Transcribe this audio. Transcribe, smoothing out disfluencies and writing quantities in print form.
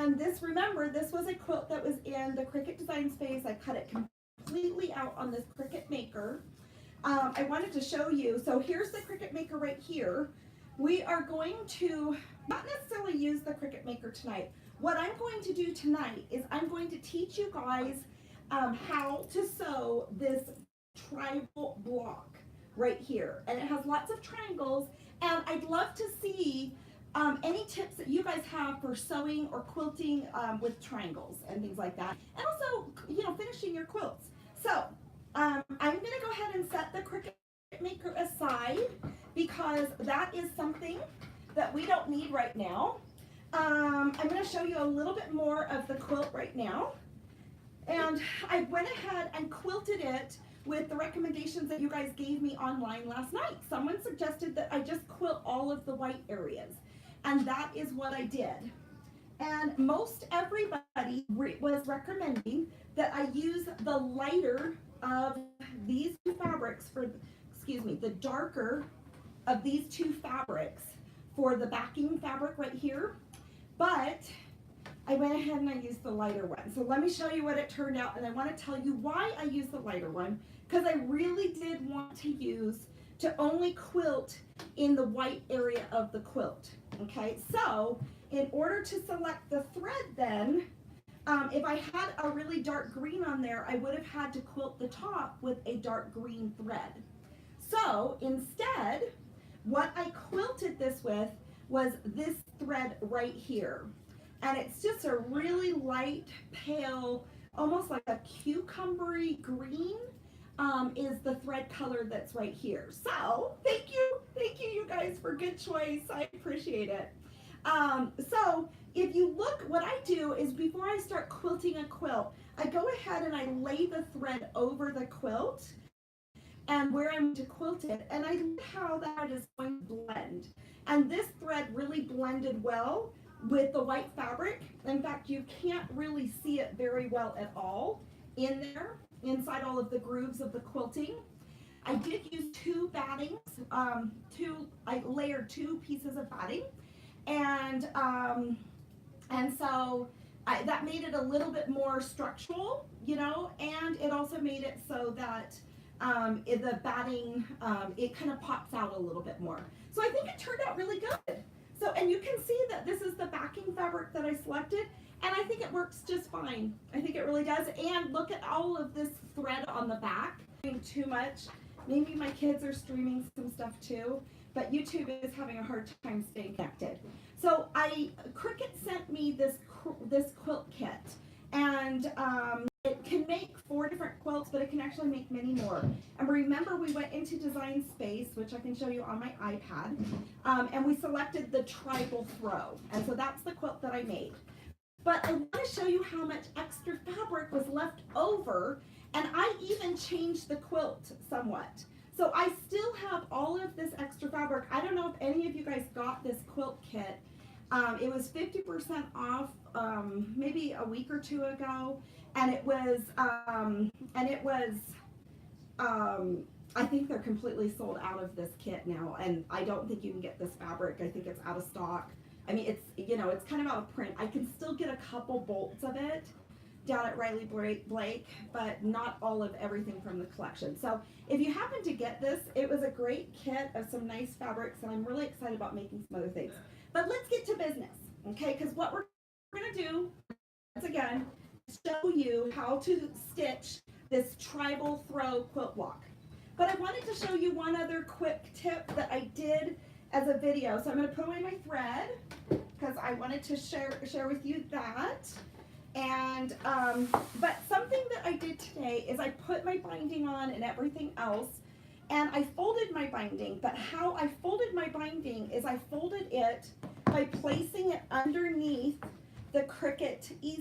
And this, remember, this was a quilt that was in the Cricut design space. I cut it completely out on this Cricut maker. I wanted to show you, so here's the Cricut maker right here. We are going to not necessarily use the Cricut maker tonight. What I'm going to do tonight is I'm going to teach you guys how to sew this tribal block right here. And it has lots of triangles, and I'd love to see any tips that you guys have for sewing or quilting with triangles and things like that. And also, you know, finishing your quilts. So I'm going to go ahead and set the Cricut maker aside because that is something that we don't need right now. I'm going to show you a little bit more of the quilt right now. And I went ahead and quilted it with the recommendations that you guys gave me online last night. Someone suggested that I just quilt all of the white areas, and that is what I did. And most everybody was recommending that I use the lighter of these two fabrics for, excuse me, the darker of these two fabrics for the backing fabric right here. But I went ahead and I used the lighter one. So let me show you what it turned out, and I want to tell you why I used the lighter one, because I really did want to only quilt in the white area of the quilt. Okay, so in order to select the thread then, if I had a really dark green on there, I would have had to quilt the top with a dark green thread. So instead, what I quilted this with was this thread right here. And it's just a really light, pale, almost like a cucumbery green is the thread color that's right here. So thank you guys for good choice. I appreciate it. So if you look, what I do is before I start quilting a quilt, I go ahead and I lay the thread over the quilt and where I'm going to quilt it, and I look how that is going to blend. And this thread really blended well with the white fabric. In fact, you can't really see it very well at all in there, inside all of the grooves of the quilting. I did use two battings, I layered two pieces of batting, and so that made it a little bit more structural, you know, and it also made it so that the batting, it kind of pops out a little bit more. So I think it turned out really good. So, and you can see that this is the backing fabric that I selected, and I think it works just fine. I think it really does. And look at all of this thread on the back. Too much. Maybe my kids are streaming some stuff too, but YouTube is having a hard time staying connected. So Cricut sent me this quilt kit, and it can make 4 different quilts, but it can actually make many more. And remember, we went into Design Space, which I can show you on my iPad, and we selected the tribal throw. And so that's the quilt that I made. But I want to show you how much extra fabric was left over, and I even changed the quilt somewhat. So I still have all of this extra fabric. I don't know if any of you guys got this quilt kit. It was 50% off maybe a week or 2 ago, and it was I think they're completely sold out of this kit now, and I don't think you can get this fabric. I think it's out of stock. I mean, it's, you know, it's kind of out of print. I can still get a couple bolts of it down at Riley Blake, but not all of everything from the collection. So if you happen to get this, it was a great kit of some nice fabrics, and I'm really excited about making some other things. But let's get to business, okay? Because what we're going to do, once again, show you how to stitch this tribal throw quilt block. But I wanted to show you one other quick tip that I did as a video. So I'm going to put away my thread because I wanted to share with you that. And but something that I did today is I put my binding on and everything else, and I folded my binding. But how I folded my binding is I folded it by placing it underneath the Cricut easel.